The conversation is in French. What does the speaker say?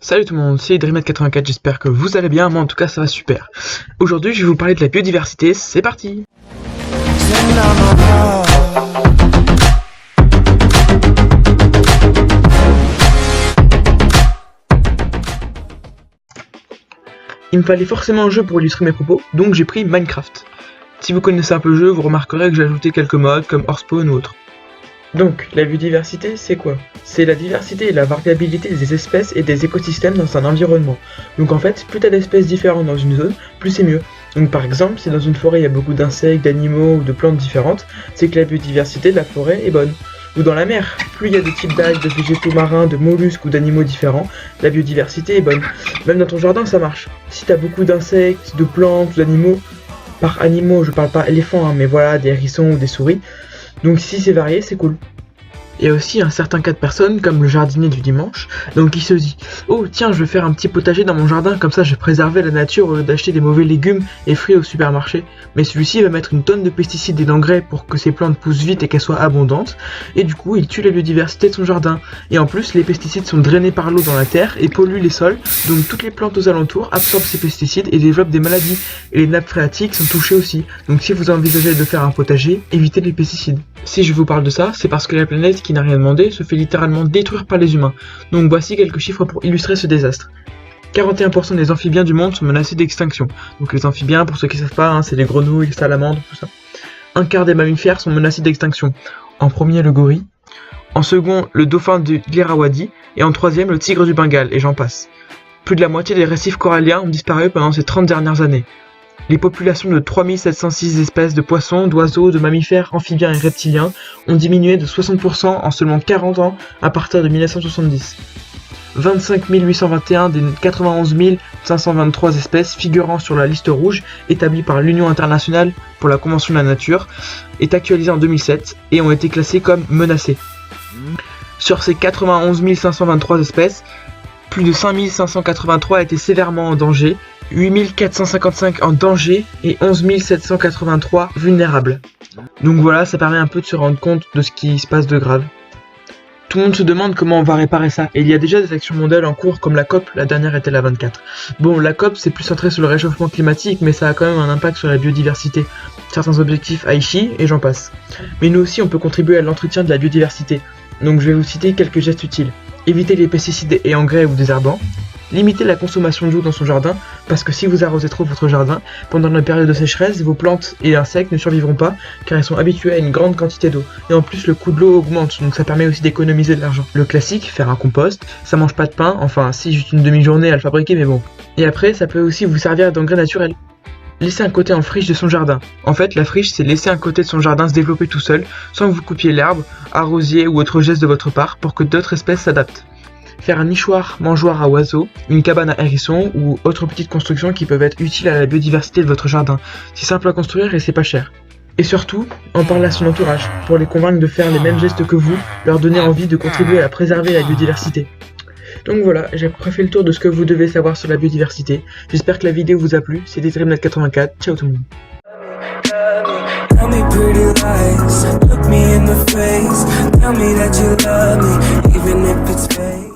Salut tout le monde, c'est Dreamed84, j'espère que vous allez bien, moi en tout cas ça va super. Aujourd'hui je vais vous parler de la biodiversité, c'est parti. Il me fallait forcément un jeu pour illustrer mes propos, donc j'ai pris Minecraft. Si vous connaissez un peu le jeu, vous remarquerez que j'ai ajouté quelques modes comme Hearthstone ou autre. Donc, la biodiversité, c'est quoi? C'est la diversité et la variabilité des espèces et des écosystèmes dans un environnement. Donc en fait, plus t'as d'espèces différentes dans une zone, plus c'est mieux. Donc par exemple, si dans une forêt il y a beaucoup d'insectes, d'animaux ou de plantes différentes, c'est que la biodiversité de la forêt est bonne. Ou dans la mer, plus il y a de types d'algues, de végétaux marins, de mollusques ou d'animaux différents, la biodiversité est bonne. Même dans ton jardin, ça marche. Si t'as beaucoup d'insectes, de plantes, d'animaux, par animaux, je parle pas éléphants, mais voilà, des hérissons ou des souris, donc si c'est varié, c'est cool. Il y a aussi un certain cas de personnes, comme le jardinier du dimanche, donc il se dit « Oh tiens, je vais faire un petit potager dans mon jardin, comme ça je vais préserver la nature au lieu d'acheter des mauvais légumes et fruits au supermarché. » Mais celui-ci va mettre une tonne de pesticides et d'engrais pour que ses plantes poussent vite et qu'elles soient abondantes, et du coup il tue la biodiversité de son jardin. Et en plus, les pesticides sont drainés par l'eau dans la terre et polluent les sols, donc toutes les plantes aux alentours absorbent ces pesticides et développent des maladies. Et les nappes phréatiques sont touchées aussi, donc si vous envisagez de faire un potager, évitez les pesticides. Si je vous parle de ça, c'est parce que la planète qui n'a rien demandé se fait littéralement détruire par les humains. Donc voici quelques chiffres pour illustrer ce désastre. 41% des amphibiens du monde sont menacés d'extinction. Donc les amphibiens, pour ceux qui ne savent pas, c'est les grenouilles, les salamandres, tout ça. Un quart des mammifères sont menacés d'extinction. En premier, le gorille. En second, le dauphin de l'Irrawaddy. Et en troisième, le tigre du Bengale, et j'en passe. Plus de la moitié des récifs coralliens ont disparu pendant ces 30 dernières années. Les populations de 3706 espèces de poissons, d'oiseaux, de mammifères, amphibiens et reptiliens ont diminué de 60% en seulement 40 ans à partir de 1970. 25 821 des 91 523 espèces figurant sur la liste rouge établie par l'Union internationale pour la Convention de la nature est actualisée en 2007 et ont été classées comme menacées. Sur ces 91 523 espèces, plus de 5 583 étaient sévèrement en danger, 8 455 en danger et 11 783 vulnérables. Donc voilà, ça permet un peu de se rendre compte de ce qui se passe de grave. Tout le monde se demande comment on va réparer ça, et il y a déjà des actions mondiales en cours comme la COP, la dernière était la 24. Bon, la COP c'est plus centré sur le réchauffement climatique, mais ça a quand même un impact sur la biodiversité, certains objectifs Aichi et j'en passe. Mais nous aussi on peut contribuer à l'entretien de la biodiversité, donc je vais vous citer quelques gestes utiles. Éviter les pesticides et engrais ou désherbants. Limitez la consommation d'eau dans son jardin, parce que si vous arrosez trop votre jardin, pendant la période de sécheresse, vos plantes et insectes ne survivront pas, car elles sont habituées à une grande quantité d'eau. Et en plus, le coût de l'eau augmente, donc ça permet aussi d'économiser de l'argent. Le classique, faire un compost, ça mange pas de pain, enfin si, juste une demi-journée à le fabriquer, mais bon. Et après, ça peut aussi vous servir d'engrais naturel. Laissez un côté en friche de son jardin. En fait, la friche, c'est laisser un côté de son jardin se développer tout seul, sans que vous coupiez l'herbe, arrosiez ou autre geste de votre part, pour que d'autres espèces s'adaptent. Faire un nichoir mangeoire à oiseaux, une cabane à hérissons ou autres petites constructions qui peuvent être utiles à la biodiversité de votre jardin. C'est simple à construire et c'est pas cher. Et surtout, en parler à son entourage, pour les convaincre de faire les mêmes gestes que vous, leur donner envie de contribuer à préserver la biodiversité. Donc voilà, j'ai fait le tour de ce que vous devez savoir sur la biodiversité. J'espère que la vidéo vous a plu, c'était Dreamed84, ciao tout le monde. Tell me pretty lies, look me in the face, tell me that you love me, even if it's fake.